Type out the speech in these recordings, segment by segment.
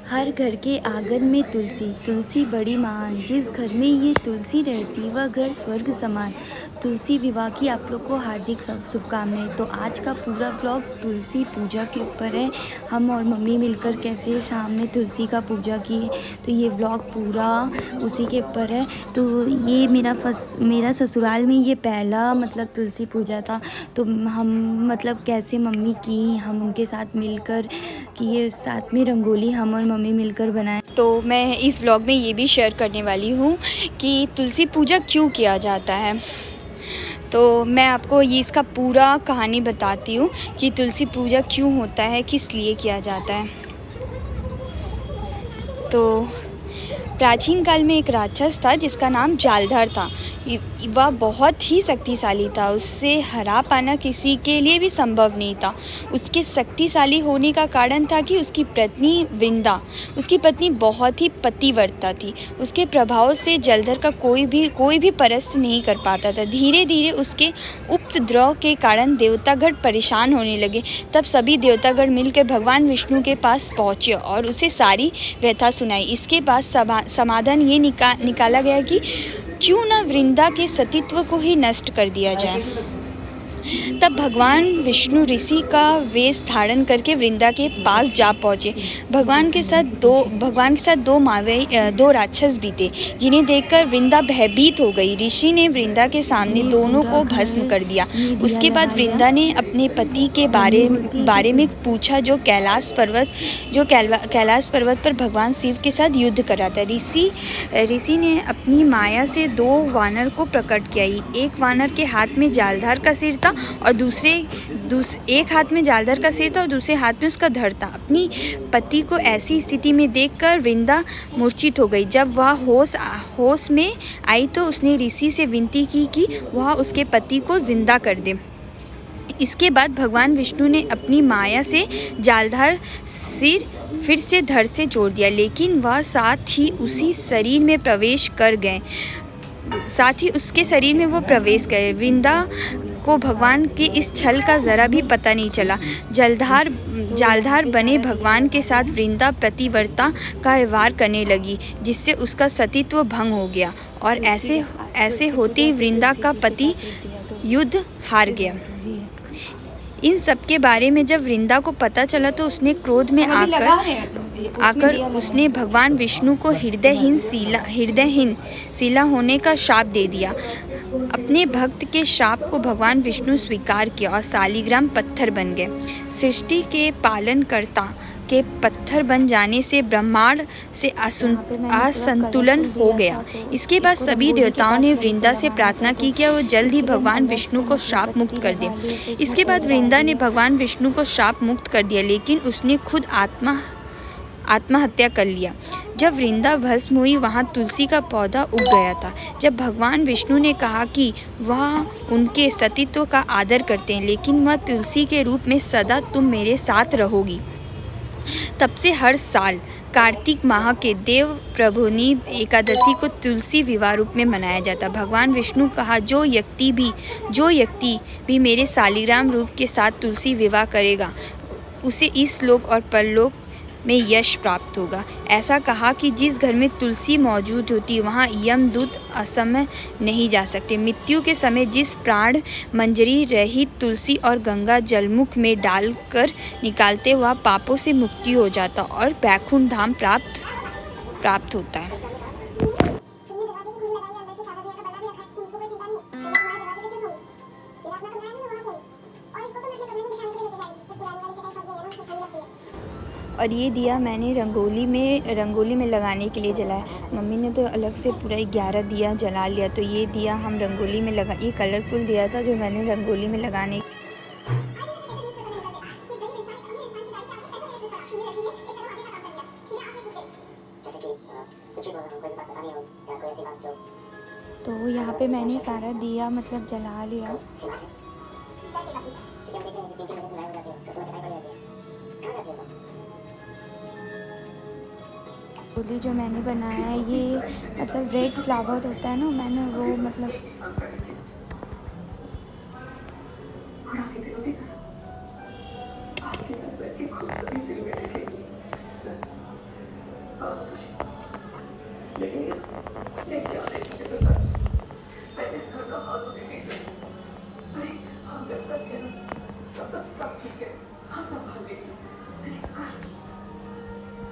हर घर के आंगन में तुलसी, तुलसी बड़ी महान। जिस घर में ये तुलसी रहती वह घर स्वर्ग समान। तुलसी विवाह की आप लोग को हार्दिक शुभकामनाएं। तो आज का पूरा व्लॉग तुलसी पूजा के ऊपर है। हम और मम्मी मिलकर कैसे शाम में तुलसी का पूजा की, तो ये व्लॉग पूरा उसी के ऊपर है। तो ये मेरा ससुराल में ये पहला मतलब तुलसी पूजा था। तो हम मतलब कैसे मम्मी की, हम उनके साथ मिलकर किए, साथ में रंगोली हम और मम्मी मिलकर बनाए। तो मैं इस व्लॉग में ये भी शेयर करने वाली हूँ कि तुलसी पूजा क्यों किया जाता है। तो मैं आपको ये इसका पूरा कहानी बताती हूँ कि तुलसी पूजा क्यों होता है, किस लिए किया जाता है। तो प्राचीन काल में एक राक्षस था जिसका नाम जालधर था। वह बहुत ही शक्तिशाली था, उससे हरा पाना किसी के लिए भी संभव नहीं था। उसके शक्तिशाली होने का कारण था कि उसकी पत्नी वृंदा, उसकी पत्नी बहुत ही पतिव्रता थी। उसके प्रभाव से जलधर का कोई भी परस्त नहीं कर पाता था। धीरे धीरे उसके उपद्रव के कारण देवतागण परेशान होने लगे। तब सभी देवतागण मिलकर भगवान विष्णु के पास पहुँचे और उसे सारी व्यथा सुनाई। इसके बाद समाधान ये निकाला गया कि क्यों न वृंदा के सतीत्व को ही नष्ट कर दिया जाए। तब भगवान विष्णु ऋषि का वेश धारण करके वृंदा के पास जा पहुँचे। भगवान के साथ दो राक्षस भी थे, जिन्हें देखकर वृंदा भयभीत हो गई। ऋषि ने वृंदा के सामने दोनों को भस्म कर दिया। उसके बाद वृंदा ने अपने पति के बारे में पूछा, जो कैलाश पर्वत पर भगवान शिव के साथ युद्ध कर रहा था। ऋषि ने अपनी माया से दो वानर को प्रकट किया। एक वानर के हाथ में जालधार का सिर था और एक हाथ में जालधर का सिर था और दूसरे हाथ में उसका धड़ था। अपनी पति को ऐसी स्थिति में देखकर वृंदा मूर्छित हो गई। जब वह होश में आई तो उसने ऋषि से विनती की कि वह उसके पति को जिंदा कर दे। इसके बाद भगवान विष्णु ने अपनी माया से जालधर सिर फिर से धड़ से जोड़ दिया, लेकिन वह साथ ही उसके शरीर में प्रवेश गए। वृंदा को भगवान के इस छल का जरा भी पता नहीं चला। जालधार बने भगवान के साथ वृंदा पतिव्रता का व्यवहार करने लगी, जिससे उसका सतीत्व भंग हो गया और ऐसे होते वृंदा का पति युद्ध हार गया। इन सब के बारे में जब वृंदा को पता चला तो उसने क्रोध में आकर उसने भगवान विष्णु को हृदयहीन शिला होने का शाप दे दिया। अपने भक्त के शाप को भगवान विष्णु स्वीकार किया और शालिग्राम पत्थर बन गए। सृष्टि के पालनकर्ता के पत्थर बन जाने से ब्रह्मांड से असंतुलन हो गया। इसके बाद सभी देवताओं ने वृंदा से प्रार्थना की कि वो जल्द ही भगवान विष्णु को शाप मुक्त कर दे। इसके बाद वृंदा ने भगवान विष्णु को शाप मुक्त कर दिया, लेकिन उसने खुद आत्महत्या कर लिया। जब वृंदा भस्म हुई, वहाँ तुलसी का पौधा उग गया था। जब भगवान विष्णु ने कहा कि वह उनके सतीत्व का आदर करते हैं, लेकिन वह तुलसी के रूप में सदा तुम मेरे साथ रहोगी, तब से हर साल कार्तिक माह के देव प्रभुनी एकादशी को तुलसी विवाह रूप में मनाया जाता। भगवान विष्णु कहा, जो व्यक्ति भी मेरे शालिग्राम रूप के साथ तुलसी विवाह करेगा, उसे इस लोक और परलोक में यश प्राप्त होगा। ऐसा कहा कि जिस घर में तुलसी मौजूद होती वहाँ यमदूत असमय नहीं जा सकते। मृत्यु के समय जिस प्राण मंजरी रहित तुलसी और गंगा जलमुख में डालकर निकालते, वह पापों से मुक्ति हो जाता और बैकुंठ धाम प्राप्त होता है। और ये दिया मैंने रंगोली में लगाने के लिए जलाया। मम्मी ने तो अलग से पूरा 11 दिया जला लिया। तो ये दिया हम रंगोली में लगा, ये कलरफुल दिया था जो मैंने रंगोली में लगाने। तो यहाँ पे मैंने सारा दिया मतलब जला लिया। रंगोली जो मैंने बनाया है, ये मतलब रेड फ्लावर होता है ना, मैंने वो मतलब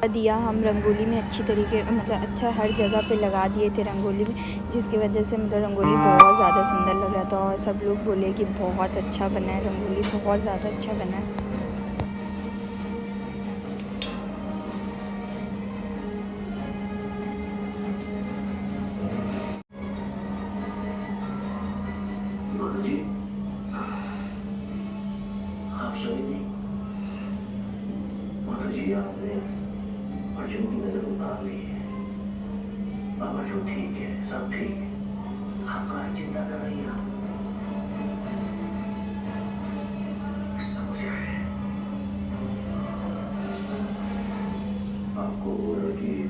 दिया हम रंगोली में अच्छी तरीके मतलब अच्छा हर जगह पे लगा दिए थे रंगोली में, जिसकी वजह से मतलब रंगोली बहुत ज़्यादा सुंदर लग रहा था और सब लोग बोले कि बहुत अच्छा बना है, रंगोली बहुत ज़्यादा अच्छा बना है। आपने अर्जुन की नजर उतार ली है। अब अर्जुन ठीक है, सब ठीक है। आपका चिंता कर रही है। समझ रहे हैं आपको लड़की